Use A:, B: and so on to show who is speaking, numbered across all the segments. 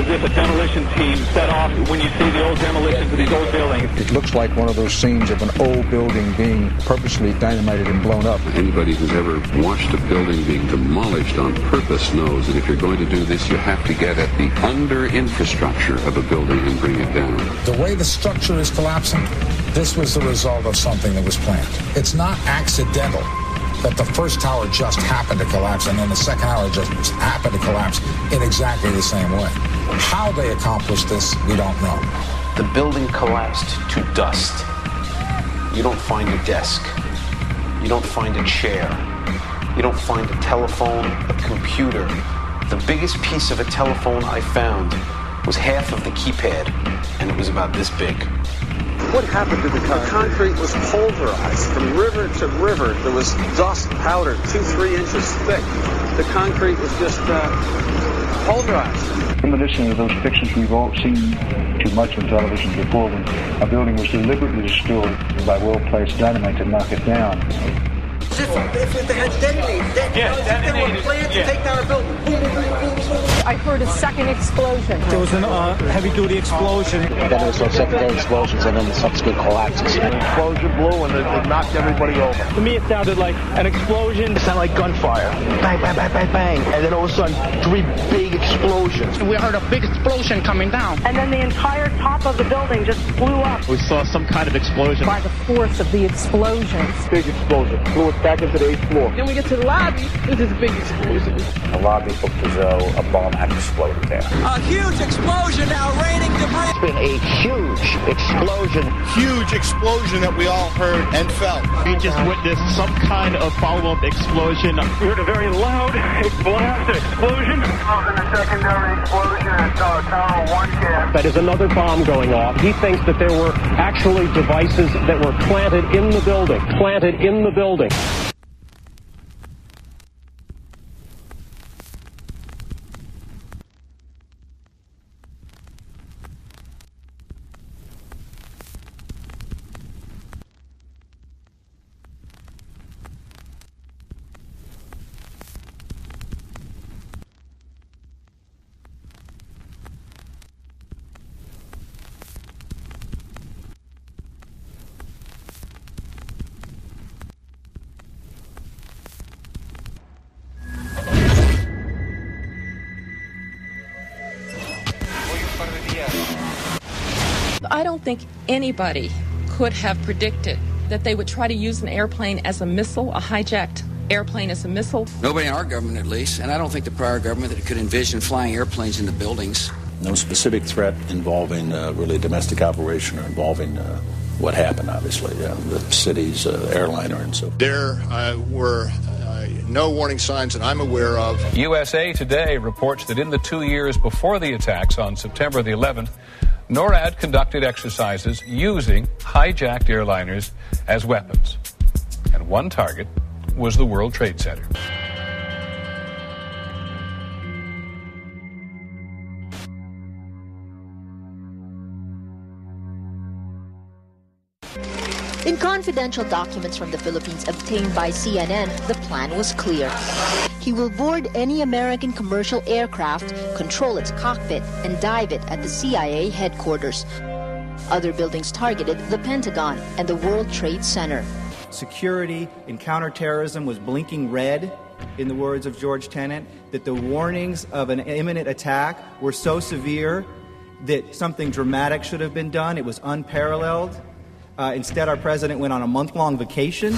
A: as if a demolition team set off when you see the old demolitions of these old buildings.
B: It looks like one of those scenes of an old building being purposely dynamited and blown up.
C: Anybody who's ever watched a building being demolished on purpose knows that if you're going to do this, you have to get at the under-infrastructure of a building and bring it down.
D: The way the structure is collapsing, this was the result of something that was planned. It's not accidental that the first tower just happened to collapse and then the second tower just happened to collapse in exactly the same way. How they accomplished this, we don't know.
E: The building collapsed to dust. You don't find a desk. You don't find a chair. You don't find a telephone, a computer. The biggest piece of a telephone I found was half of the keypad, and it was about this big.
F: What happened to the concrete? The concrete was pulverized from river to river. There was dust powder 2-3 inches thick. The concrete was just pulverized.
G: In addition to those pictures we've all seen too much on television before, when a building was deliberately destroyed by well-placed dynamite to knock it down.
H: If they had detonated, they were planned to take down a building.
I: I heard a second explosion.
J: There was a heavy-duty explosion.
K: Then there was some secondary explosions and then the subsequent collapses.
L: An explosion blew and it knocked everybody over.
M: To me, it sounded like an explosion.
L: It sounded like gunfire. Bang, bang, bang, bang, bang. And then all of a sudden, 3 big explosions.
N: We heard a big explosion coming down.
I: And then the entire top of the building just blew up.
M: We saw some kind of explosion.
I: By the force of the explosions.
L: Big explosion. Blew us back into the 8th floor.
N: Then we get to the lobby. This is a big explosion.
O: The lobby looked as though a bomb had exploded there.
H: A huge explosion now raining debris.
O: It's been a huge explosion.
P: Huge explosion that we all heard and felt.
M: We just witnessed some kind of follow-up explosion.
A: We heard a very loud blast explosion.
Q: A secondary explosion at Tower 1 camp.
R: That is another bomb going off. He thinks that there were actually devices that were planted in the building. Planted in the building.
S: I don't think anybody could have predicted that they would try to use an airplane as a missile, a hijacked airplane as a missile.
T: Nobody in our government, at least, and I don't think the prior government that could envision flying airplanes into buildings.
C: No specific threat involving really domestic operation or involving what happened, obviously, the city's airliner and so forth.
P: There were no warning signs that I'm aware of.
B: USA Today reports that in the 2 years before the attacks on September the 11th, NORAD conducted exercises using hijacked airliners as weapons. And one target was the World Trade Center.
G: In confidential documents from the Philippines obtained by CNN, the plan was clear. He will board any American commercial aircraft, control its cockpit, and dive it at the CIA headquarters. Other buildings targeted the Pentagon and the World Trade Center.
L: Security in counterterrorism was blinking red, in the words of George Tenet, that the warnings of an imminent attack were so severe that something dramatic should have been done. It was unparalleled. Instead, our president went on a month-long vacation.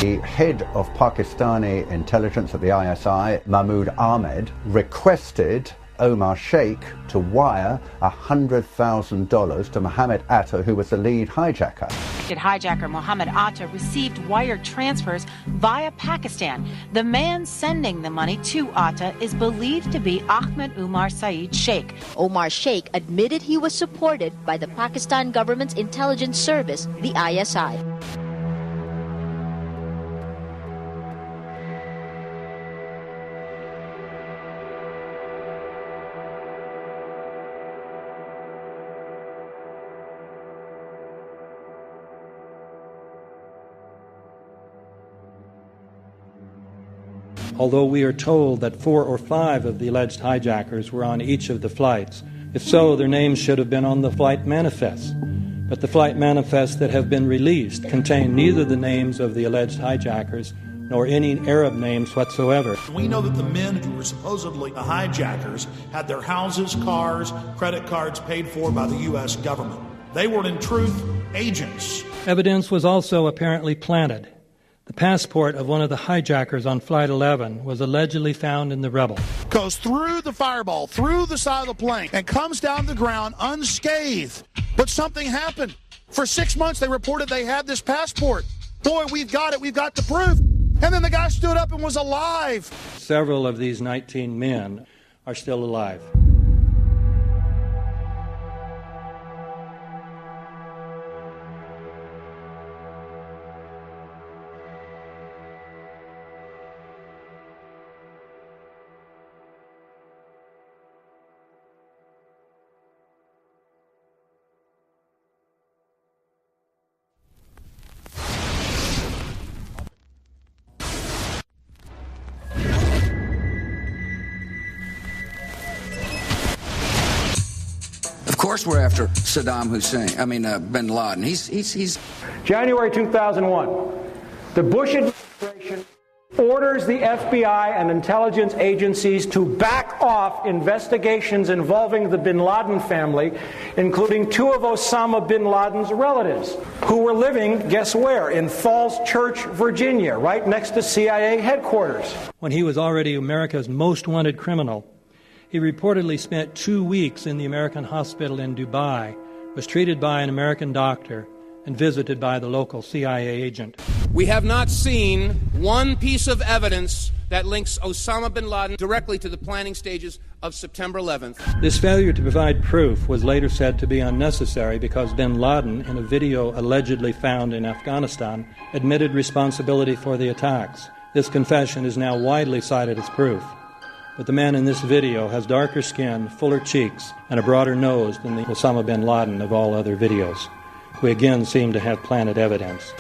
H: The head of Pakistani intelligence at the ISI, Mahmoud Ahmed, requested Omar Sheikh to wire $100,000 to Mohammed Atta, who was the lead hijacker.
M: Hijacker Mohammed Atta received wire transfers via Pakistan. The man sending the money to Atta is believed to be Ahmed Umar Saeed Sheikh.
G: Omar Sheikh admitted he was supported by the Pakistan government's intelligence service, the ISI.
J: although we are told that 4 or 5 of the alleged hijackers were on each of the flights. If so, their names should have been on the flight manifests. But the flight manifests that have been released contain neither the names of the alleged hijackers nor any Arab names whatsoever.
U: We know that the men who were supposedly the hijackers had their houses, cars, credit cards paid for by the U.S. government. They were, in truth, agents.
J: Evidence was also apparently planted. The passport of one of the hijackers on Flight 11 was allegedly found in the rubble.
U: Goes through the fireball, through the side of the plane, and comes down the ground unscathed. But something happened. For 6 months, they reported they had this passport. Boy, we've got it. We've got the proof. And then the guy stood up and was alive.
J: Several of these 19 men are still alive.
T: Of course we're after Saddam Hussein. Bin Laden. He's
R: January 2001. The Bush administration orders the FBI and intelligence agencies to back off investigations involving the bin Laden family, including 2 of Osama bin Laden's relatives, who were living, guess where? In Falls Church, Virginia, right next to CIA headquarters.
J: When he was already America's most wanted criminal, he reportedly spent 2 weeks in the American hospital in Dubai, was treated by an American doctor, and visited by the local CIA agent.
V: We have not seen one piece of evidence that links Osama bin Laden directly to the planning stages of September 11th.
J: This failure to provide proof was later said to be unnecessary because bin Laden, in a video allegedly found in Afghanistan, admitted responsibility for the attacks. This confession is now widely cited as proof. But the man in this video has darker skin, fuller cheeks, and a broader nose than the Osama bin Laden of all other videos, who again seem to have planted evidence.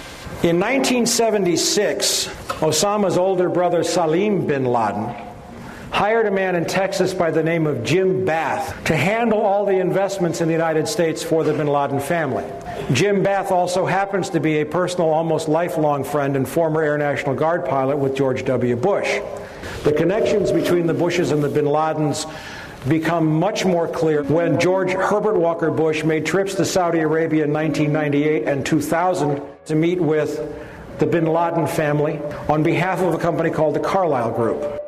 R: In 1976, Osama's older brother Salim bin Laden hired a man in Texas by the name of Jim Bath to handle all the investments in the United States for the bin Laden family. Jim Bath also happens to be a personal, almost lifelong friend and former Air National Guard pilot with George W. Bush. The connections between the Bushes and the bin Ladens become much more clear when George Herbert Walker Bush made trips to Saudi Arabia in 1998 and 2000 to meet with the bin Laden family on behalf of a company called the Carlyle Group.